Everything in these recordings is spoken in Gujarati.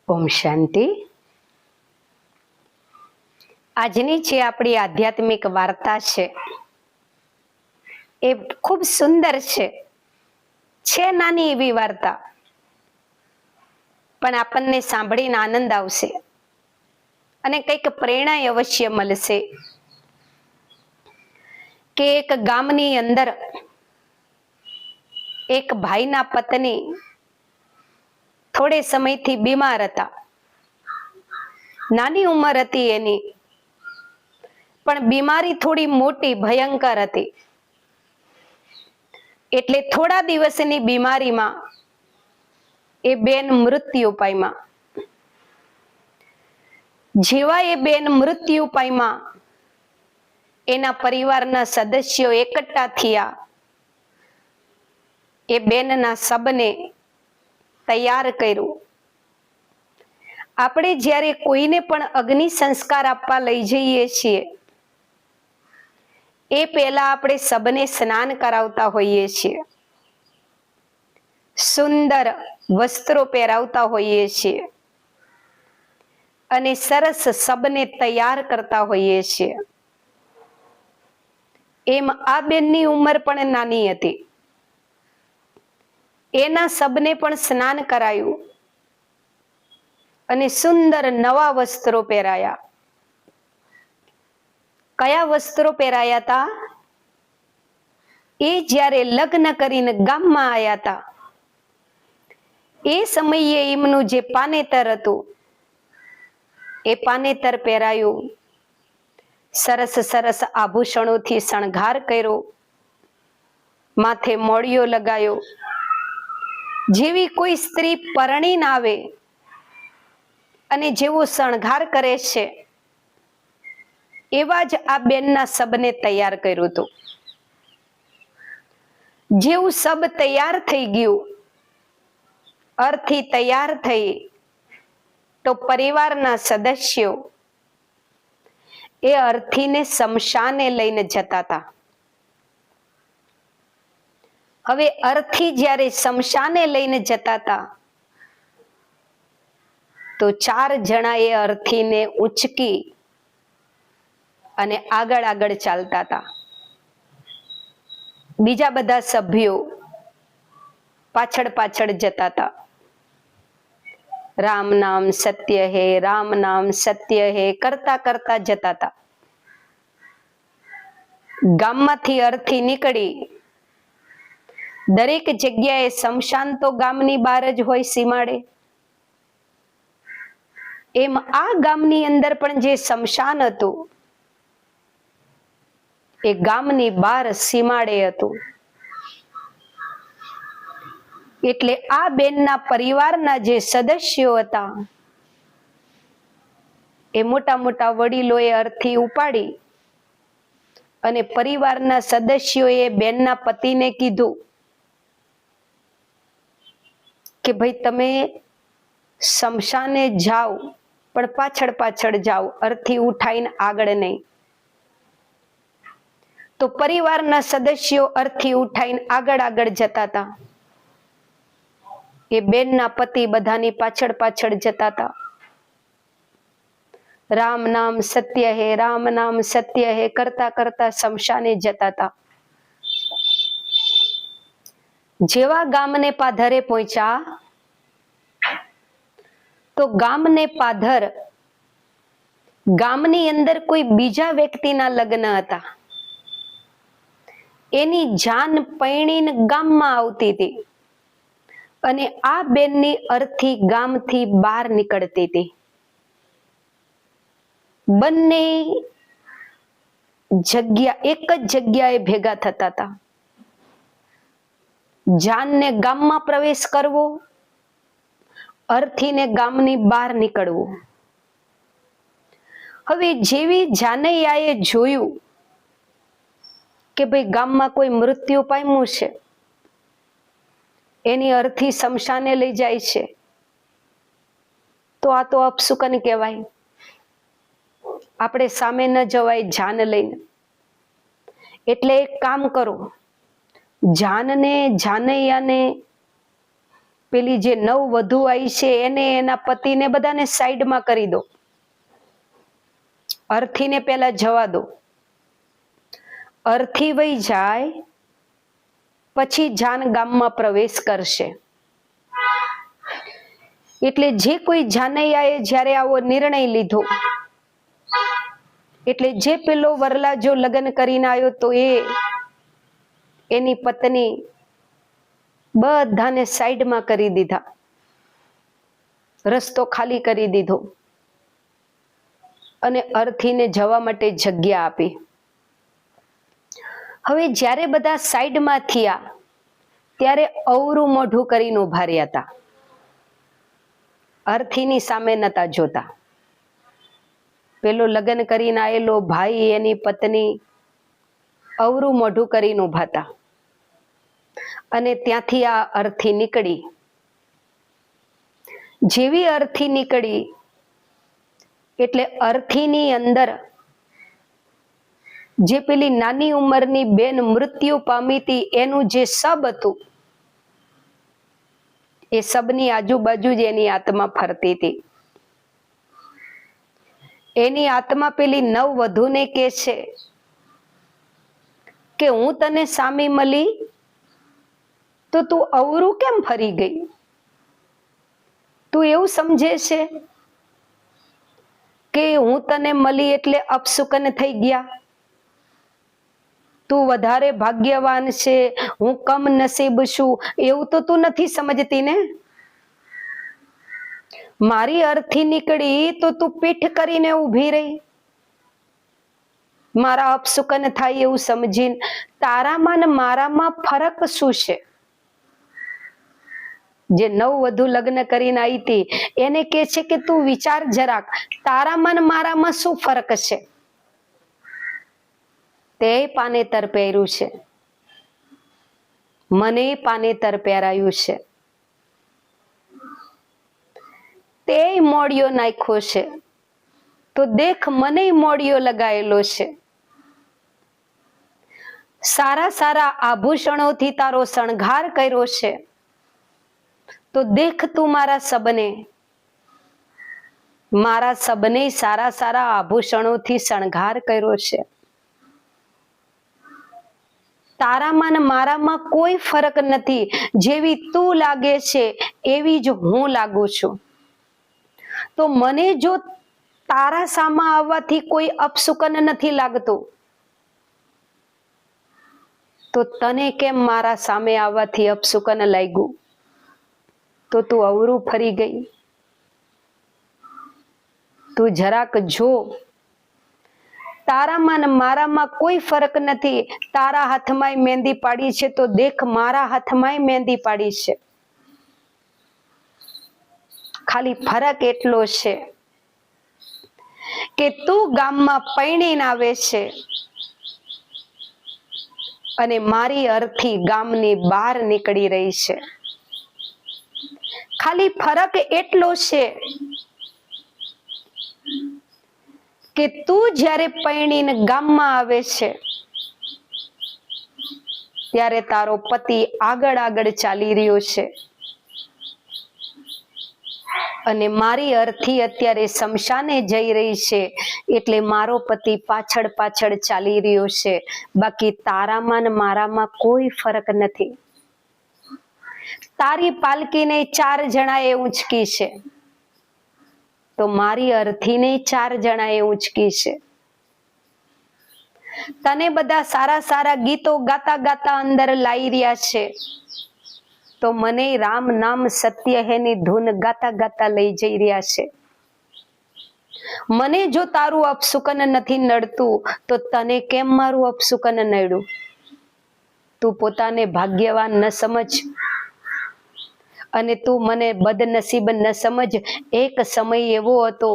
ઓમ શાંતિ। આજની જે આપણી આધ્યાત્મિક વાર્તા છે એ ખૂબ સુંદર છે નાની એવી વાર્તા, પણ આપણને સાંભળીને આનંદ આવશે અને કંઈક પ્રેરણા અવશ્ય મળશે કે એક ગામની અંદર એક ભાઈના પત્ની થોડે સમયથી બીમાર હતા। નાની ઉંમર હતી એની, પણ બીમારી થોડી મોટી ભયંકર હતી, એટલે થોડા દિવસની બીમારીમાં એ બેન મૃત્યુ પામ્યા। જેવા એ બેન મૃત્યુ પામ્યા, એના પરિવારના સદસ્યો એકઠા થયા એ બેનના શબને તૈયાર કર્યું। આપણે જ્યારે કોઈને પણ અગ્નિ સંસ્કાર આપવા લઈ જઈએ છીએ એ પહેલા આપણે શબને સ્નાન કરાવતા હોઈએ છીએ, સુંદર વસ્ત્રો પહેરાવતા હોઈએ છીએ અને સરસ શબને તૈયાર કરતા હોઈએ છીએ। એમ આ બેનની ઉંમર પણ નાની હતી, એના શબને પણ સ્નાન કરાયું અને સુંદર નવા વસ્ત્રો પહેરાયા। કયા વસ્ત્રો પહેરાયા હતા? એ જ્યારે લગ્ન કરીને ગામમાં આવ્યા હતા એ સમયે એમનું જે પાનેતર હતું એ પાનેતર પહેરાયું, સરસ સરસ આભૂષણોથી શણગાર કર્યો, માથે મોળિયો લગાયો। જેવી કોઈ સ્ત્રી પરણીને આવે અને જેવો શણગાર કરે છે એવા જ આ બેનના શબને તૈયાર કર્યું હતું। જેવું શબ તૈયાર થઈ ગયું, અર્થી તૈયાર થઈ, તો પરિવારના સદસ્યો એ અર્થીને સ્મશાને લઈને જતા હતા। હવે અર્થી જ્યારે સ્મશાને લઈને જતા હતા તો 4 જણા એ અર્થીને ઉંચકી અને આગળ આગળ ચાલતા હતા, બીજા બધા સભ્યો પાછળ પાછળ જતા હતા। રામ નામ સત્ય હે, રામ નામ સત્ય હે કરતા કરતા જતા હતા। ગામમાંથી અર્થી નીકળી દરેક જગ્યાએ, સ્મશાન તો ગામની બહાર જ હોય સીમાડે, એમ આ ગામની અંદર પણ જે સ્મશાન હતું એ ગામની બહાર સીમાડે હતું। એટલે આ બેનના પરિવારના જે સદસ્યો હતા એ મોટા મોટા વડીલોએ અર્થી ઉપાડી અને પરિવારના સદસ્યોએ બેનના પતિને કીધું કે ભાઈ તમે સ્મશાને જાઓ પણ પાછળ પાછળ જાઓ, અર્થી ઉઠાઈને આગળ નહીં। તો પરિવારના સદસ્યો અર્થી ઉઠાઈને આગળ આગળ જતા હતા, એ બેનના પતિ બધાની પાછળ પાછળ જતા હતા। રામ નામ સત્ય હે, રામ નામ સત્ય હે કરતા કરતા સ્મશાને જતા હતા। જેવા ગામને પાધરે પહોંચ્યા તો ગામને પાધર ગામની અંદર કોઈ બીજા વ્યક્તિના લગ્ન હતા, એની જાન પૈણીને ગામમાં આવતી હતી અને આ બેનની અર્થી ગામથી બહાર નીકળતી હતી। બંને જગ્યા એક જ જગ્યાએ ભેગા થતા હતા। જાનને ગામમાં પ્રવેશ કરવો, અર્થીને ગામની બહાર નીકળવું। હવે જેવી જાનૈયાએ જોયું કે ભાઈ ગામમાં કોઈ મૃત્યુ પામ્યું છે, એની અર્થી સ્મશાને લઈ જાય છે, તો આ તો અપશુકન કહેવાય, આપણે સામે ન જવાય જાન લઈને। એટલે એક કામ કરો, જાનને જાનૈયાને પેલી જે નવ વધુ આવી છે એને, એના પતિને બધાને સાઈડમાં કરી દો, અર્થીને પેલા જવા દો. અર્થી વહી જાય પછી જાન ગામમાં પ્રવેશ કરશે. એટલે જે કોઈ જાનૈયાએ જ્યારે આવો નિર્ણય લીધો, એટલે જે પેલો વરલાજો લગ્ન કરીને આવ્યો તો એની પત્ની બધાને સાઈડમાં કરી દીધા, રસ્તો ખાલી કરી દીધો અને અર્થીને જવા માટે જગ્યા આપી. હવે જ્યારે બધા સાઈડમાં થયા ત્યારે અવરું મોઢું કરીને ઉભા રહ્યા હતા, અર્થીની સામે નતા જોતા. પેલો લગ્ન કરીને આવેલો ભાઈ, એની પત્ની અવરું મોઢું કરીને ઉભા હતા. અને ત્યાંથી આ અર્થી નીકળી. જેવી અર્થી નીકળી એટલે અર્થીની અંદર જે પેલી નાની ઉંમરની બેન મૃત્યુ પામી હતી એનું જે શબ હતું, એ શબની આજુબાજુ જ એની આત્મા ફરતી હતી. એની આત્મા પેલી નવ વધુને કહે છે કે હું તને સામી મળી તો તું અવરું કેમ ફરી ગઈ? તું એવું સમજે છે કે હું તને મળી એટલે અપશુકન થઈ ગયા? તું વધારે ભાગ્યવાન છે, હું કમ નસીબ છું, એવું તો તું નથી સમજતી ને? મારી અર્થી નીકળી તો તું પીઠ કરીને ઊભી રહી, મારા અપશુકન થાય એવું સમજીને. તારામાં ને મારામાં ફરક શું છે? જે નવ વધુ લગ્ન કરીને આવી હતી એને કહે છે કે તું વિચાર જરાક, તારામાં ને મારામાં શું ફરક છે? તે પાનેતર પહેર્યું છે, મને પાનેતર પહેરાયું છે, તે મોડિયો નાખ્યો છે તો દેખ મને મોડિયો લગાયેલો છે. સારા સારા આભૂષણોથી તારો શણગાર કર્યો છે તો દેખ તું મારા સબને સારા સારા આભૂષણોથી શણગાર કર્યો છે. તારામાં ને મારામાં કોઈ ફરક નથી. જેવી તું લાગે છે એવી જ હું લાગુ છું. તો મને જો તારા સામા આવવાથી કોઈ અપશુકન નથી લાગતું, તો તને કેમ મારા સામે આવવાથી અપશુકન લાગ્યું? તો તું અવરું ફરી ગઈ. તું જરાક જો, તારામાં ને મારામાં કોઈ ફરક નથી. તારા હાથમાં મહેંદી પાડી છે તો દેખ મારા હાથમાં મહેંદી પાડી છે. ખાલી ફરક એટલો છે કે તું ગામમાં પૈણીને આવે છે અને મારી અર્થી ગામની બહાર નીકળી રહી છે. ખાલી ફરક એટલો છે કે તું જ્યારે પૈણીને ગામમાં આવે છે ત્યારે તારો પતિ આગળ આગળ ચાલી રહ્યો છે અને મારી અર્થી અત્યારે શમશાને જઈ રહી છે, એટલે મારો પતિ પાછળ પાછળ ચાલી રહ્યો છે. બાકી તારામાં ને મારામાં કોઈ ફરક નથી. તારી પાલકીને 4 જણાએ ઊંચકી છે તો મારી અર્થીને 4 જણાએ ઊંચકી છે. તને બધા સારા સારા ગીતો ગાતા ગાતા અંદર લાવી રહ્યા છે તો મને રામ નામ સત્ય હેની ધૂન ગાતા ગાતા લઈ જઈ રહ્યા છે. મને જો તારું અપશુકન નથી નડતું તો તને કેમ મારું અપશુકન નડ્યું? તું પોતાને ભાગ્યવાન ન સમજ અને તું મને બદનસીબ ન સમજ. એક સમય એવો હતો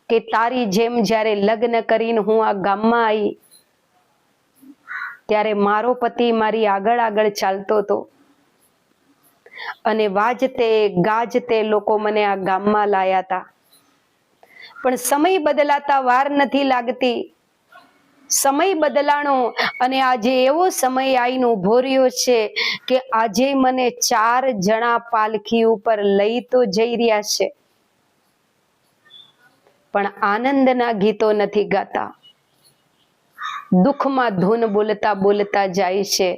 કે તારી જેમ જ્યારે લગ્ન કરીને હું આ ગામમાં આવી ત્યારે મારો પતિ મારી આગળ આગળ ચાલતો હતો અને વાજતે ગાજતે લોકો મને આ ગામમાં લાયા હતા. પણ સમય બદલાતા વાર નથી લાગતી. સમય બદલાણો અને આજે એવો સમય આવીને ઉભો રહ્યો છે કે આજે મને 4 જણા પાલખી ઉપર લઈ તો જઈ રહ્યા છે, પણ આનંદના ગીતો નથી ગાતા, દુઃખમાં ધૂન બોલતા બોલતા જાય છે.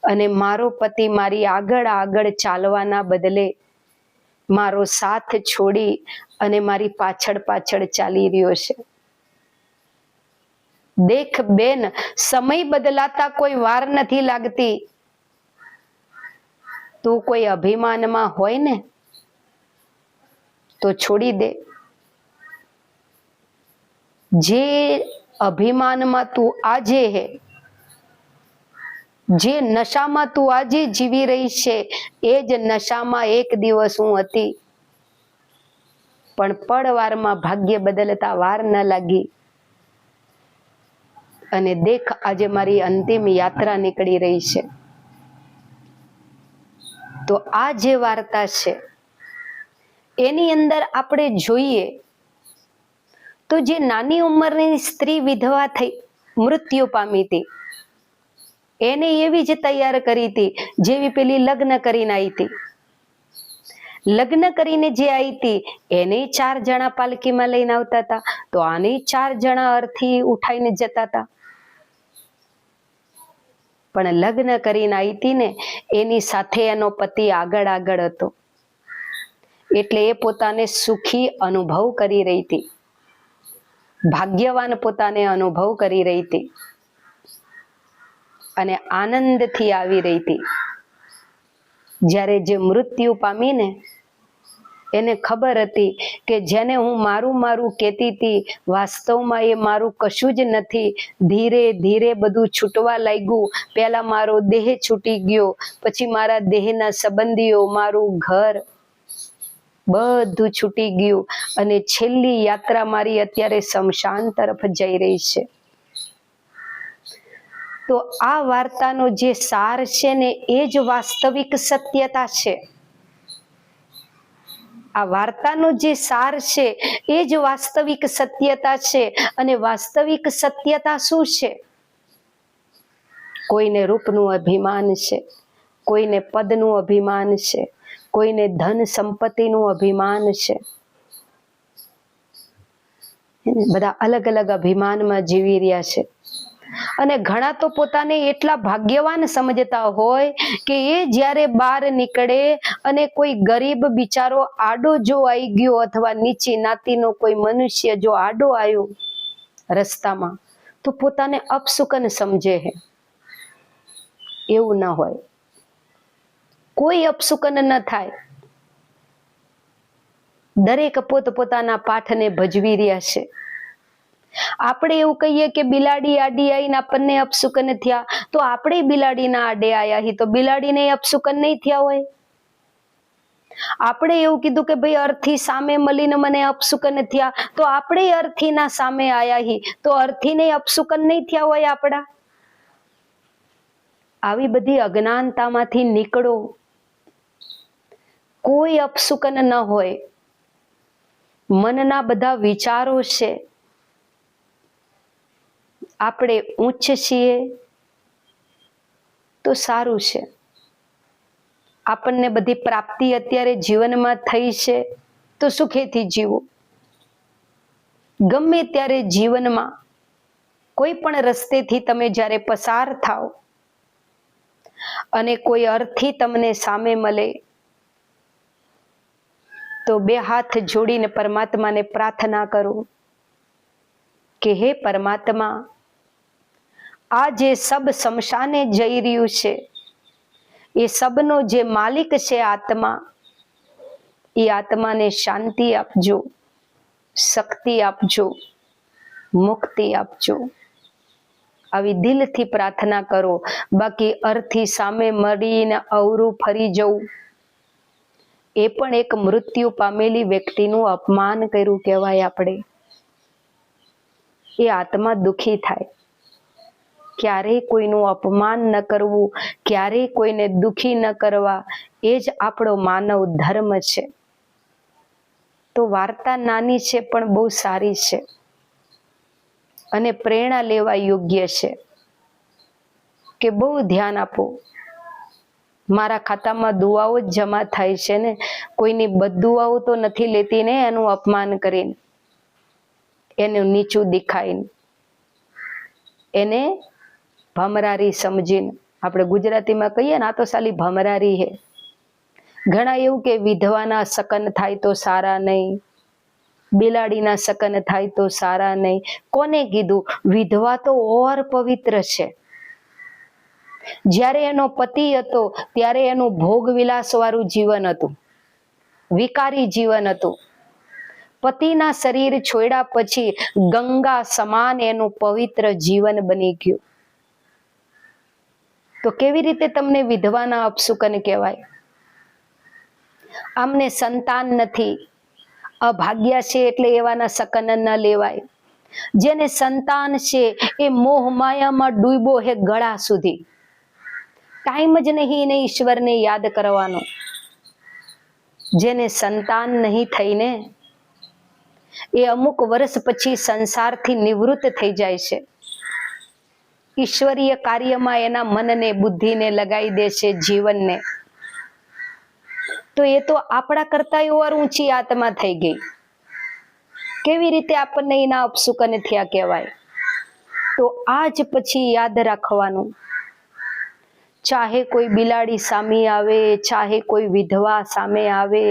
અને મારો પતિ મારી આગળ આગળ ચાલવાના બદલે મારો સાથ છોડી અને મારી પાછળ પાછળ ચાલી રહ્યો છે. દેખ બેન, સમય બદલાતા કોઈ વાર નથી લાગતી. તું કોઈ અભિમાનમાં હોય ને તો છોડી દે. જે અભિમાનમાં તું આજે હે, જે નશામાં તું આજે જીવી રહી છે, એ જ નશામાં એક દિવસ હું હતી, પણ પળવારમાં ભાગ્ય બદલતા વાર ન લાગી. અને દેખ આજે મારી અંતિમ યાત્રા નીકળી રહી છે. તો આ જે વાર્તા છે એની અંદર આપણે જોઈએ તો જે નાની ઉંમરની સ્ત્રી વિધવા થઈ મૃત્યુ પામી હતી, એને એવી જ તૈયાર કરી હતી જેવી પેલી લગ્ન કરીને આવી હતી. લગ્ન કરીને જે આવી હતી એને 4 જણા પાલખીમાં લઈને આવતા હતા, તો આને 4 જણા અર્થી ઉઠાઈને જતા હતા. પણ લગ્ન કરીને આવી હતી ને એની સાથે એનો પતિ આગળ આગળ હતો, એટલે એ પોતાને સુખી અનુભવ કરી રહી હતી, ભાગ્યવાન પોતાને અનુભવ કરી રહી હતી અને આનંદથી આવી રહી હતી. જ્યારે જે મૃત્યુ પામી ને એને ખબર હતી કે જેને હું મારું મારું કહેતી હતી, વાસ્તવમાં એ મારું કશું જ નથી. ધીરે ધીરે બધું છૂટવા લાગ્યું. પહેલા મારો દેહ છૂટી ગયો, પછી મારા દેહના સંબંધીઓ, મારું ઘર, બધું છૂટી ગયું અને છેલ્લી યાત્રા મારી અત્યારે શમશાન તરફ જઈ રહી છે. તો આ વાર્તાનો જે સાર છે ને એ જ વાસ્તવિક સત્યતા છે. આ વાર્તાનો જે સાર છે એ જ વાસ્તવિક સત્યતા છે. અને વાસ્તવિક સત્યતા શું છે? કોઈને રૂપનું અભિમાન છે, કોઈને પદનું અભિમાન છે, કોઈને ધન સંપત્તિનું અભિમાન છે. બધા અલગ અલગ અભિમાનમાં જીવી રહ્યા છે. અને ઘણા તો પોતાને એટલા ભાગ્યવાન સમજતા હોય કે એ જ્યારે બહાર નીકળે અને કોઈ ગરીબ બિચારો આડો જો આવી ગયો અથવા નીચી નાતીનો કોઈ મનુષ્ય જો આડો આવ્યો રસ્તામાં તો પોતાને અપશુકન સમજે છે. એવું ન હોય, કોઈ અપશુકન ન થાય. દરેક પોતપોતાના પાઠને ભજવી રહ્યા છે. આપણે એવું કહીએ કે બિલાડી આડી આવીને આપણને અપશુકન થયા, તો આપણે બિલાડીના આડે આયા તો બિલાડીને અપશુકન નહીં થયા હોય. આપણે એવું કીધું કે ભાઈ અર્થી સામે મળીને મને અપશુકન થયા, તો આપણે અર્થીના સામે આયા તો અર્થીને અપશુકન નહીં થયા હોય આપણા. આવી બધી અજ્ઞાનતામાંથી નીકળો. કોઈ અપશુકન ન હોય. મનના બધા વિચારો છે. આપણે ઉચ્ચ છીએ તો સારું છે. આપણને બધી પ્રાપ્તિ અત્યારે જીવનમાં થઈ છે તો સુખેથી જીવો. ગમે ત્યારે જીવનમાં કોઈ પણ રસ્તેથી તમે જ્યારે પસાર થાઓ અને કોઈ અર્થી તમને સામે મળે તો 2 હાથ જોડીને પરમાત્માને પ્રાર્થના કરો કે હે પરમાત્મા, આ જે સબ શમશાને જઈ રહ્યું છે એ સબનો જે માલિક છે આત્મા, એ આત્માને શાંતિ આપજો, શક્તિ આપજો, મુક્તિ આપજો. આવી દિલથી પ્રાર્થના કરો. બાકી અર્થી સામે મળીને અવરું ફરી જવું એ પણ એક મૃત્યુ પામેલી વ્યક્તિનું અપમાન કર્યું કહેવાય. આપણે એ આત્મા દુખી થાય. ક્યારેય કોઈનું અપમાન ન કરવું, ક્યારેય કોઈને દુખી ન કરવા, એ જ આપણો માનવ ધર્મ છે. તો વાર્તા નાની છે પણ બહુ સારી છે. અને પ્રેરણા લેવા યોગ્ય છે કે બહુ ધ્યાન આપો. મારા ખાતામાં દુઆઓ જ જમા થાય છે ને, કોઈની બદદુઆઓ તો નથી લેતી ને, એનું અપમાન કરીને, એનું નીચું દેખાઈને, એને ભમરારી સમજીને. આપણે ગુજરાતીમાં કહીએ ને, આ તો સાલી ભમરારી હે. ઘણા એવું કે વિધવાના સકન થાય તો સારા નહીં, બિલાડીના સકન થાય તો સારા નહીં. કોને કીધું? વિધવા તો ઓર પવિત્ર છે. જ્યારે એનો પતિ હતો ત્યારે એનું ભોગ વિલાસ વાળું જીવન હતું, વિકારી જીવન હતું. પતિના શરીર છોડ્યા પછી ગંગા સમાન એનું પવિત્ર જીવન બની ગયું. તો કેવી રીતે તમને વિધવાના અપશુકન કહેવાય? આમને સંતાન નથી, અભાગ્યા છે એટલે એવાના સકન ન લેવાય. જેને સંતાન છે એ મોહ માયામાં ડૂબો હે ગળા સુધી. ટાઈમ જ નહીં ને ઈશ્વરને યાદ કરવાનો. જેને સંતાન નહીં થઈને એ અમુક વર્ષ પછી સંસારથી નિવૃત્ત થઈ જાય છે. ઈશ્વરીય કાર્યમાં એના મનને બુદ્ધિને લગાવી દે છે, જીવનને. તો એ તો આપણા કરતા ઓર ઊંચી આત્મા થઈ ગઈ. કેવી રીતે આપણને એના અપશુકન થયા કહેવાય? તો આજ પછી યાદ રાખવાનું, ચાહે કોઈ બિલાડી સામે આવે, ચાહે કોઈ વિધવા સામે આવે,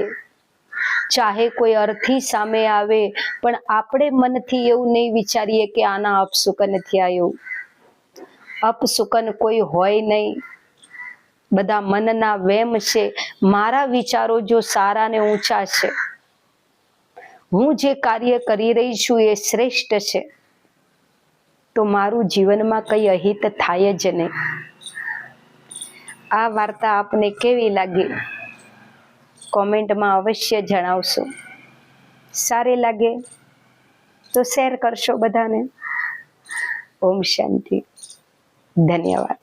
ચાહે કોઈ અર્થી સામે આવે, પણ આપણે મનથી એવું નહીં વિચારીએ કે આના અપશુકન થયા. એવું અપશુકન કોઈ હોય નહીં. બધા મનના વેમ છે. મારા વિચારો જો સારા ને ઊંચા છે, હું જે કાર્ય કરી રહી છું એ શ્રેષ્ઠ છે, તો મારું જીવનમાં કઈ અહિત થાય જ નહીં. આ વાર્તા આપને કેવી લાગી? કોમેન્ટમાં અવશ્ય જણાવશો. સારી લાગે તો શેર કરશો બધાને. ઓમ શાંતિ. ધન્યવાદ.